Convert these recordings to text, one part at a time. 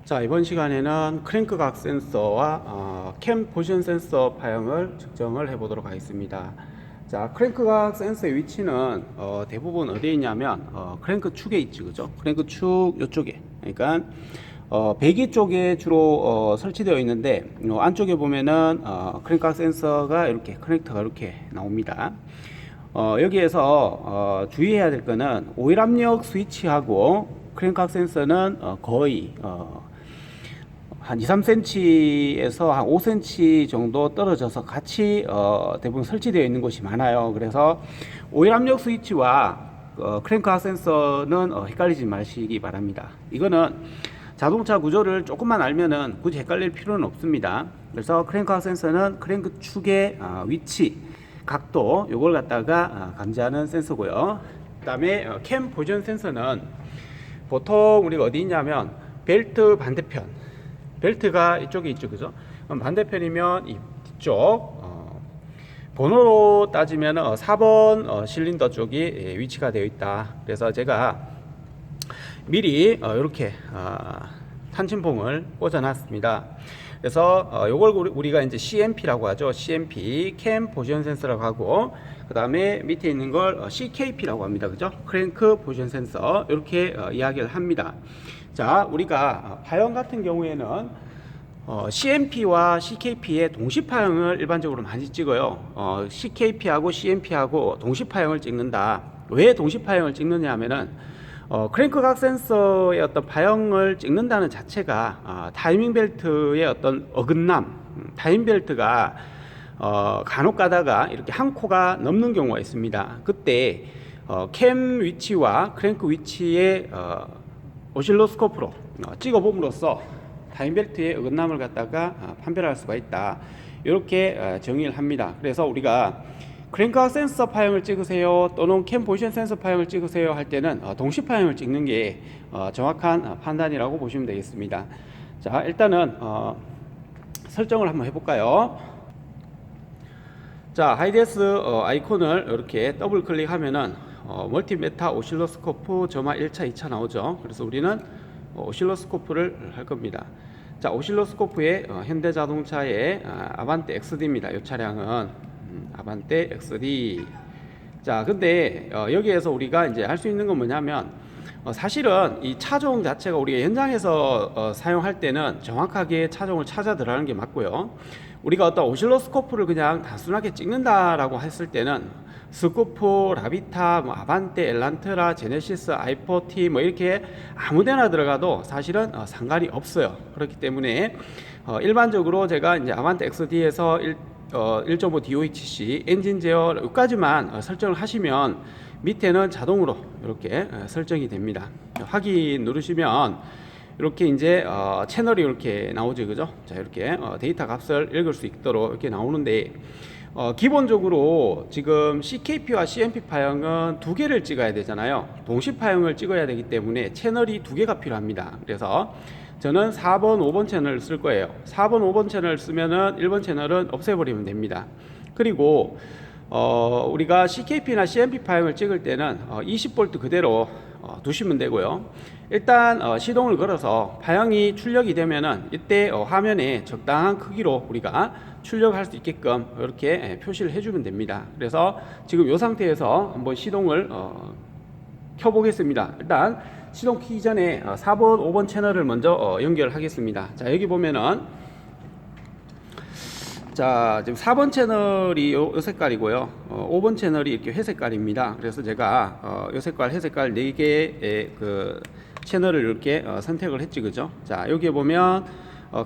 자, 이번 시간에는 크랭크 각 센서와 캠 포지션 센서 파형을 측정을 해 보도록 하겠습니다. 자, 크랭크 각 센서의 위치는 대부분 어디에 있냐면 크랭크 축에 있지, 그죠? 크랭크 축 이쪽에. 그러니까 배기 쪽에 주로 설치되어 있는데 안쪽에 보면은 크랭크 각 센서가 이렇게 커넥터가 이렇게 나옵니다. 여기에서 주의해야 될 거는 오일 압력 스위치하고 크랭크 각 센서는 거의 한 2, 3cm에서 한 5cm 정도 떨어져서 같이 대부분 설치되어 있는 곳이 많아요. 그래서 오일 압력 스위치와 크랭크 각 센서는 헷갈리지 마시기 바랍니다. 이거는 자동차 구조를 조금만 알면은 굳이 헷갈릴 필요는 없습니다. 그래서 크랭크 각 센서는 크랭크 축의 위치, 각도 요걸 갖다가 감지하는 센서고요. 그 다음에 캠 포지션 센서는 보통 우리가 어디 있냐면 벨트 반대편, 벨트가 이쪽에 있죠, 그죠? 그럼 반대편이면 이 뒤쪽 번호로 따지면 4번 실린더 쪽이 위치가 되어 있다. 그래서 제가 미리 이렇게 탄침봉을 꽂아 놨습니다. 그래서 요걸 우리가 이제 CMP라고 하죠. CMP 캠 포지션 센서라고 하고, 그 다음에 밑에 있는 걸 CKP라고 합니다. 그죠? 크랭크 포지션 센서 이렇게 이야기를 합니다. 자, 우리가 파형 같은 경우에는 CMP와 CKP의 동시 파형을 일반적으로 많이 찍어요. CKP하고 CMP하고 동시 파형을 찍는다. 왜 동시 파형을 찍느냐 하면은 크랭크 각 센서의 어떤 파형을 찍는다는 자체가 타이밍 벨트의 어떤 어긋남, 타이밍 벨트가 간혹 가다가 이렇게 한 코가 넘는 경우가 있습니다. 그때 캠 위치와 크랭크 위치의 오실로스코프로 찍어봄으로써 타이밍 벨트의 어긋남을 갖다가 판별할 수가 있다. 이렇게 정의를 합니다. 그래서 우리가 크랭크 각 센서 파형을 찍으세요 또는 캠 포지션 센서 파형을 찍으세요 할 때는 동시 파형을 찍는 게 정확한 판단이라고 보시면 되겠습니다. 자, 일단은 설정을 한번 해볼까요? 자, 하이데스 아이콘을 이렇게 더블 클릭하면은 멀티메타 오실로스코프 점화 1차 2차 나오죠. 그래서 우리는 오실로스코프를 할 겁니다. 자, 오실로스코프의 현대자동차의 아반떼 XD입니다. 이 차량은 아반떼 XD. 자, 근데 여기에서 우리가 이제 할 수 있는 건 뭐냐면 사실은 이 차종 자체가 우리가 현장에서 사용할 때는 정확하게 차종을 찾아 들어가는 게 맞고요. 우리가 어떤 오실로스코프를 그냥 단순하게 찍는다라고 했을 때는 스코프, 라비타, 뭐 아반떼, 엘란트라, 제네시스, i4T 뭐 이렇게 아무데나 들어가도 사실은 상관이 없어요. 그렇기 때문에 일반적으로 제가 이제 아반떼 XD에서 1.5 DOHC 엔진 제어 여기까지만 설정을 하시면 밑에는 자동으로 이렇게 설정이 됩니다. 확인 누르시면 이렇게 이제 채널이 이렇게 나오죠, 그죠? 자, 이렇게 데이터 값을 읽을 수 있도록 이렇게 나오는데 기본적으로 지금 CKP와 CMP 파형은 두 개를 찍어야 되잖아요. 동시 파형을 찍어야 되기 때문에 채널이 두 개가 필요합니다. 그래서 저는 4번, 5번 채널을 쓸 거예요. 4번, 5번 채널을 쓰면은 1번 채널은 없애버리면 됩니다. 그리고 우리가 CKP나 CMP 파형을 찍을 때는 20V 그대로 두시면 되고요. 일단 시동을 걸어서 파형이 출력이 되면은 이때 화면에 적당한 크기로 우리가 출력할 수 있게끔 이렇게 표시를 해주면 됩니다. 그래서 지금 이 상태에서 한번 시동을 켜보겠습니다. 일단 시동 키기 전에 4번, 5번 채널을 먼저 연결하겠습니다. 자, 여기 보면은 자, 지금 4번 채널이 요 색깔이고요. 5번 채널이 이렇게 회색깔입니다. 그래서 제가 요 색깔, 회색깔 4개의 그 채널을 이렇게 선택을 했지, 그죠? 자, 여기에 보면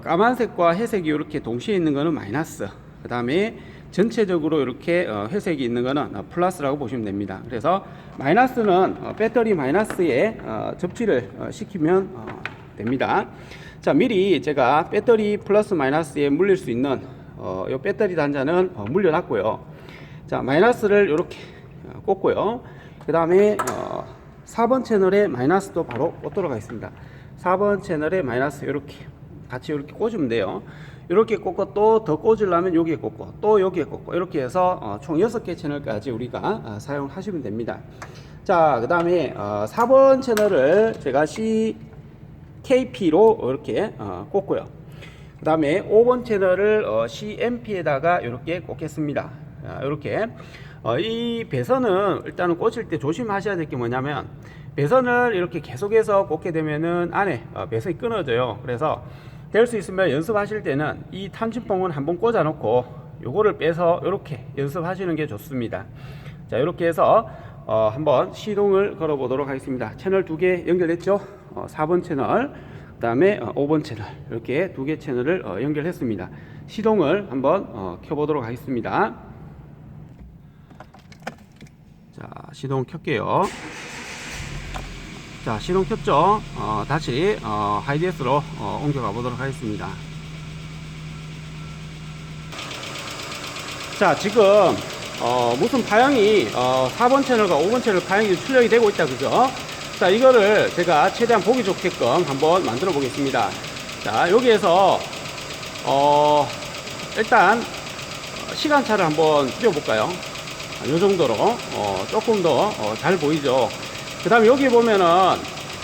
까만색과 회색이 이렇게 동시에 있는 거는 마이너스. 그 다음에 전체적으로 이렇게 회색이 있는 거는 플러스라고 보시면 됩니다. 그래서 마이너스는 배터리 마이너스에 접지를 시키면 됩니다. 자, 미리 제가 배터리 플러스 마이너스에 물릴 수 있는 요 배터리 단자는 물려놨고요. 자, 마이너스를 이렇게 꽂고요. 그 다음에 4번 채널에 마이너스도 바로 꽂도록 하겠습니다. 4번 채널에 마이너스 이렇게 같이 이렇게 꽂으면 돼요. 이렇게 꽂고 또 더 꽂으려면 여기에 꽂고 또 여기에 꽂고 이렇게 해서 총 6개 채널까지 우리가 사용하시면 됩니다. 자, 그 다음에 4번 채널을 제가 CKP로 이렇게 꽂고요. 그 다음에 5번 채널을 CMP에다가 이렇게 꽂겠습니다. 이렇게 이 배선은 일단은 꽂을 때 조심하셔야 될 게 뭐냐면, 배선을 이렇게 계속해서 꽂게 되면은 안에 배선이 끊어져요. 그래서 될 수 있으면 연습하실 때는 이 탐진봉은 한번 꽂아 놓고 요거를 빼서 이렇게 연습하시는 게 좋습니다. 자, 이렇게 해서 한번 시동을 걸어 보도록 하겠습니다. 채널 2개 연결했죠. 4번 채널, 그 다음에 5번 채널, 이렇게 2개 채널을 연결했습니다. 시동을 한번 켜보도록 하겠습니다. 자, 시동 켤게요. 자, 시동 켰죠. 다시 하이데스로 옮겨가 보도록 하겠습니다. 자, 지금 무슨 파형이 4번 채널과 5번 채널 파형이 출력이 되고 있다, 그죠? 자, 이거를 제가 최대한 보기 좋게끔 한번 만들어 보겠습니다. 자, 여기에서 일단 시간차를 한번 줄여볼까요? 이 정도로 조금 더 잘 보이죠. 그 다음에 여기 보면은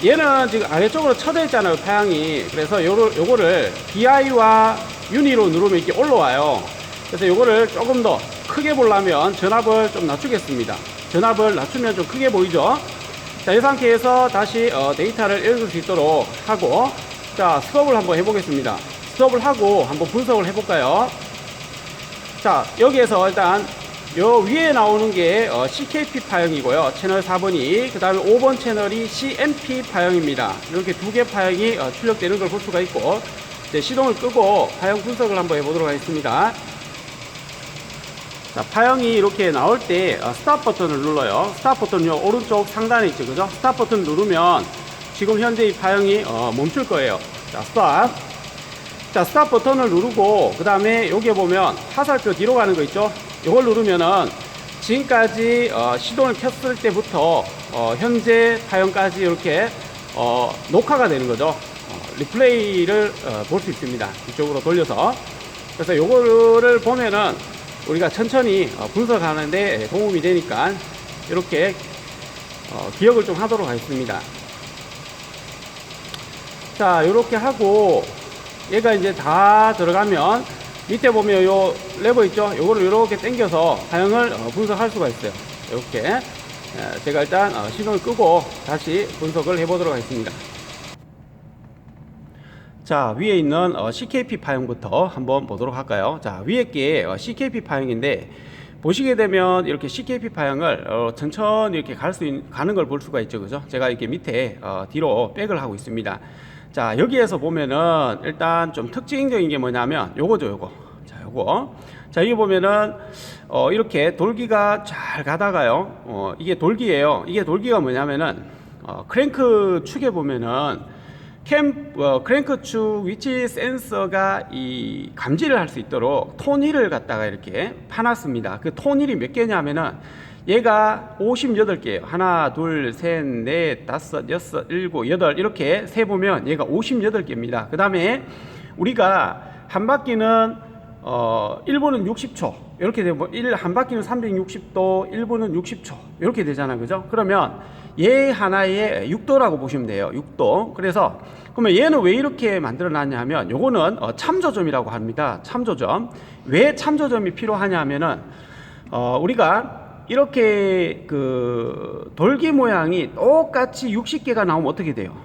얘는 지금 아래쪽으로 쳐져 있잖아요, 파형이. 그래서 요거를 DI와 유니로 누르면 이렇게 올라와요. 그래서 요거를 조금 더 크게 보려면 전압을 좀 낮추겠습니다. 전압을 낮추면 좀 크게 보이죠. 자, 이 상태에서 다시 데이터를 읽을 수 있도록 하고, 자, 스톱을 한번 해보겠습니다. 스톱을 하고 한번 분석을 해볼까요? 자, 여기에서 일단 요 위에 나오는 게 CKP 파형이고요. 채널 4번이. 그 다음에 5번 채널이 CMP 파형입니다. 이렇게 2개 파형이 출력되는 걸 볼 수가 있고, 이제 시동을 끄고 파형 분석을 한번 해보도록 하겠습니다. 자, 파형이 이렇게 나올 때 스탑 버튼을 눌러요. 스탑 버튼요, 오른쪽 상단에 있죠, 그죠? 스탑 버튼 누르면 지금 현재 이 파형이 멈출 거예요. 자, 스탑. 자, 스탑 버튼을 누르고, 그 다음에 여기에 보면 화살표 뒤로 가는 거 있죠? 이걸 누르면은 지금까지 시동을 켰을 때부터 현재 파형까지 이렇게 녹화가 되는 거죠. 리플레이를 볼 수 있습니다. 이쪽으로 돌려서. 그래서 요거를 보면은 우리가 천천히 분석하는데 도움이 되니까 이렇게 기억을 좀 하도록 하겠습니다. 자, 이렇게 하고 얘가 이제 다 들어가면 밑에 보면 요 레버 있죠? 요거를 이렇게 당겨서 파형을 분석할 수가 있어요. 이렇게 제가 일단 시동을 끄고 다시 분석을 해 보도록 하겠습니다. 자, 위에 있는 CKP 파형부터 한번 보도록 할까요? 자, 위에 게 CKP 파형인데, 보시게 되면 이렇게 CKP 파형을 천천히 이렇게 가는 걸 볼 수가 있죠, 그죠? 제가 이렇게 밑에 뒤로 백을 하고 있습니다. 자, 여기에서 보면은 일단 좀 특징적인 게 뭐냐면 요거죠, 요거. 자, 요거. 자, 여기 보면은 이렇게 돌기가 잘 가다가요. 이게 돌기예요. 이게 돌기가 뭐냐면은 크랭크 축에 보면은 크랭크 축 위치 센서가 이 감지를 할 수 있도록 톤힐을 갖다가 이렇게 파놨습니다. 그 톤힐이 몇 개냐면은 얘가 58개예요. 하나, 둘, 셋, 넷, 다섯, 여섯, 일곱, 여덟, 이렇게 세 보면 얘가 58개입니다. 그 다음에 우리가 한 바퀴는 1분은 60초 이렇게 되고, 한 바퀴는 360도, 1분은 60초 이렇게 되잖아요, 그죠? 그러면 얘 하나에 6도라고 보시면 돼요. 6도. 그래서 그러면 얘는 왜 이렇게 만들어 놨냐 하면, 요거는 참조점이라고 합니다. 참조점. 왜 참조점이 필요하냐 하면은 우리가 이렇게 그 돌기 모양이 똑같이 60개가 나오면 어떻게 돼요?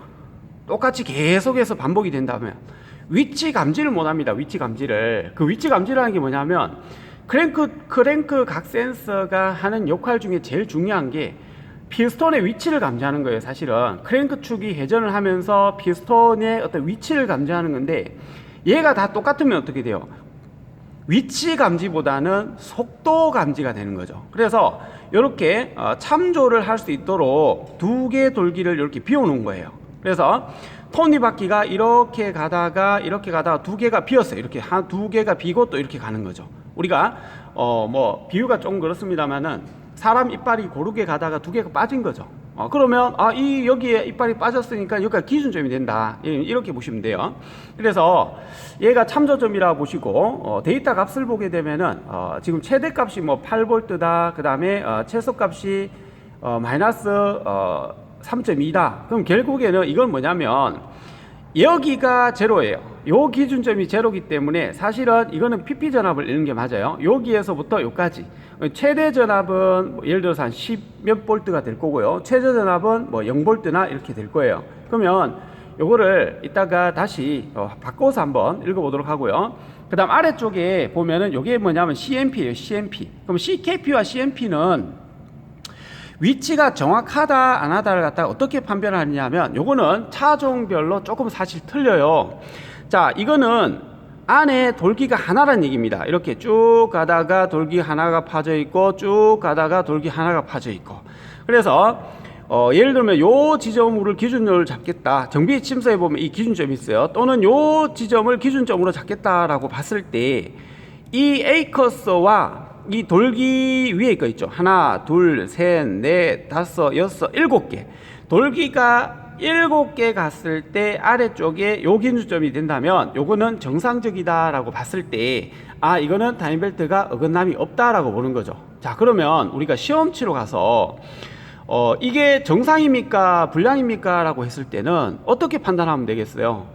똑같이 계속해서 반복이 된다면 위치 감지를 못 합니다. 위치 감지를. 그 위치 감지라는 게 뭐냐면, 크랭크 각 센서가 하는 역할 중에 제일 중요한 게 피스톤의 위치를 감지하는 거예요. 사실은 크랭크 축이 회전을 하면서 피스톤의 어떤 위치를 감지하는 건데, 얘가 다 똑같으면 어떻게 돼요? 위치 감지보다는 속도 감지가 되는 거죠. 그래서 이렇게 참조를 할 수 있도록 2개 돌기를 이렇게 비워놓은 거예요. 그래서 톱니바퀴가 이렇게 가다가 2개가 비었어요. 이렇게 2개가 비고 또 이렇게 가는 거죠. 우리가 뭐 비유가 조금 그렇습니다만은 사람 이빨이 고르게 가다가 2개가 빠진 거죠. 그러면 여기에 이빨이 빠졌으니까 여기가 기준점이 된다, 이렇게 보시면 돼요. 그래서 얘가 참조점이라고 보시고 데이터 값을 보게 되면은 지금 최대 값이 뭐 8V다, 그 다음에 최소 값이 마이너스 3.2다. 그럼 결국에는 이건 뭐냐면 여기가 제로예요. 요 기준점이 제로기 때문에 사실은 이거는 PP 전압을 읽는 게 맞아요. 여기에서부터 여기까지 최대 전압은 뭐 예를 들어서 한 10몇 볼트가 될 거고요. 최저 전압은 뭐 0볼트나 이렇게 될 거예요. 그러면 요거를 이따가 다시 바꿔서 한번 읽어보도록 하고요. 그 다음 아래쪽에 보면은 요게 뭐냐면 CMP예요. CMP. 그럼 CKP와 CMP는 위치가 정확하다 안 하다를 갖다가 어떻게 판별을 하느냐면 요거는 차종별로 조금 사실 틀려요. 자, 이거는 안에 돌기가 하나란 얘기입니다. 이렇게 쭉 가다가 돌기 하나가 파져 있고 쭉 가다가 돌기 하나가 파져 있고, 그래서 예를 들면 요 지점을 기준으로 잡겠다, 정비 침서에 보면 이 기준점이 있어요. 또는 요 지점을 기준점으로 잡겠다라고 봤을 때 이 A커서와 이 돌기 위에 거 있죠. 하나, 둘, 셋, 넷, 다섯, 여섯, 7개. 돌기가 7개 갔을 때 아래쪽에 요 기준점이 된다면 요거는 정상적이다라고 봤을 때 이거는 타임벨트가 어긋남이 없다라고 보는 거죠. 자, 그러면 우리가 시험치로 가서 이게 정상입니까 불량입니까 라고 했을 때는 어떻게 판단하면 되겠어요?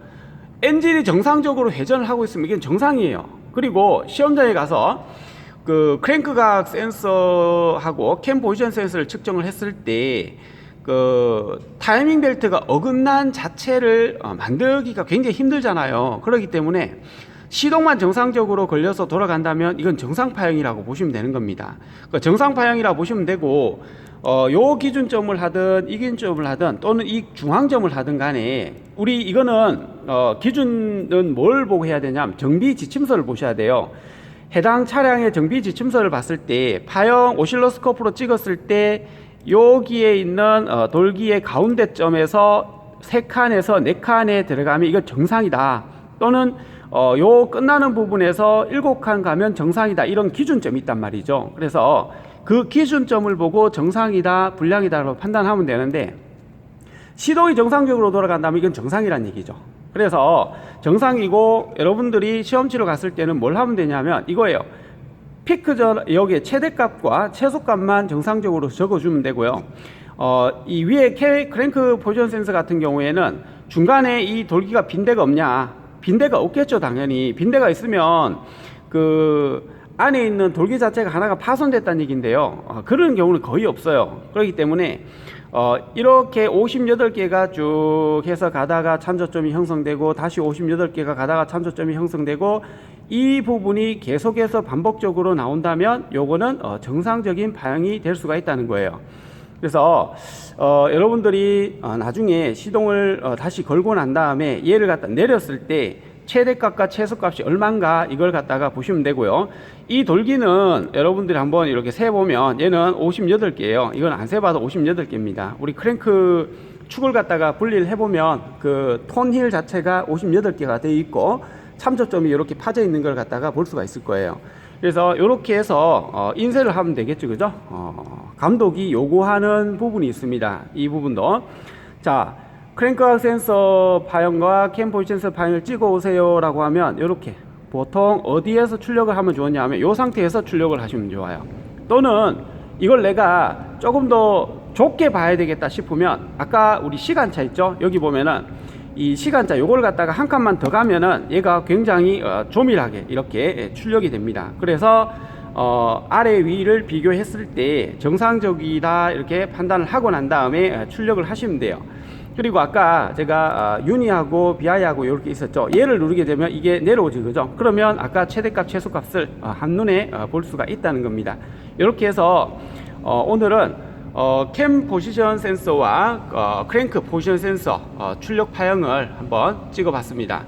엔진이 정상적으로 회전을 하고 있으면 이게 정상이에요. 그리고 시험장에 가서 그 크랭크각 센서하고 캠 포지션 센서를 측정을 했을 때 그 타이밍 벨트가 어긋난 자체를 만들기가 굉장히 힘들잖아요. 그렇기 때문에 시동만 정상적으로 걸려서 돌아간다면 이건 정상파형이라고 보시면 되는 겁니다. 그러니까 정상파형이라고 보시면 되고 요 기준점을 하든 이 기준점을 하든 또는 이 중앙점을 하든 간에 우리 이거는 기준은 뭘 보고 해야 되냐면 정비 지침서를 보셔야 돼요. 해당 차량의 정비 지침서를 봤을 때 파형 오실로스코프로 찍었을 때 여기에 있는 돌기의 가운데 점에서 3칸에서 4칸에 들어가면 이거 정상이다, 또는 요 끝나는 부분에서 7칸 가면 정상이다, 이런 기준점이 있단 말이죠. 그래서 그 기준점을 보고 정상이다 불량이다라고 판단하면 되는데, 시동이 정상적으로 돌아간다면 이건 정상이란 얘기죠. 그래서 정상이고 여러분들이 시험치러 갔을 때는 뭘 하면 되냐면 이거예요. 피크 전 여기에 최대값과 최소값만 정상적으로 적어주면 되고요. 이 위에 크랭크 포지션 센서 같은 경우에는 중간에 이 돌기가 빈대가 없냐? 빈대가 없겠죠, 당연히. 빈대가 있으면 그 안에 있는 돌기 자체가 하나가 파손됐다는 얘기인데요. 그런 경우는 거의 없어요. 그렇기 때문에 이렇게 58개가 쭉 해서 가다가 참조점이 형성되고 다시 58개가 가다가 참조점이 형성되고 이 부분이 계속해서 반복적으로 나온다면 요거는 정상적인 파형이 될 수가 있다는 거예요. 그래서 여러분들이 나중에 시동을 다시 걸고 난 다음에 얘를 갖다 내렸을 때 최대값과 최소값이 얼마인가 이걸 갖다가 보시면 되고요. 이 돌기는 여러분들이 한번 이렇게 세보면 얘는 58개예요. 이건 안 세봐도 58개입니다. 우리 크랭크 축을 갖다가 분리를 해보면 그 톤힐 자체가 58개가 되어 있고 참조점이 이렇게 파져 있는 걸 갖다가 볼 수가 있을 거예요. 그래서 이렇게 해서 인쇄를 하면 되겠죠, 그죠? 감독이 요구하는 부분이 있습니다. 이 부분도. 자, 크랭크각 센서 파형과 캠 포지션 센서 파형을 찍어 오세요 라고 하면 이렇게 보통 어디에서 출력을 하면 좋으냐 하면 이 상태에서 출력을 하시면 좋아요. 또는 이걸 내가 조금 더 좁게 봐야 되겠다 싶으면 아까 우리 시간차 있죠? 여기 보면은 이 시간차 요걸 갖다가 한 칸만 더 가면은 얘가 굉장히 조밀하게 이렇게 출력이 됩니다. 그래서 아래 위를 비교했을 때 정상적이다 이렇게 판단을 하고 난 다음에 출력을 하시면 돼요. 그리고 아까 제가 유니하고 비아이하고 이렇게 있었죠. 얘를 누르게 되면 이게 내려오지, 그죠? 그러면 아까 최대값 최소값을 한눈에 볼 수가 있다는 겁니다. 이렇게 해서 오늘은 캠 포지션 센서와 크랭크 포지션 센서 출력 파형을 한번 찍어 봤습니다.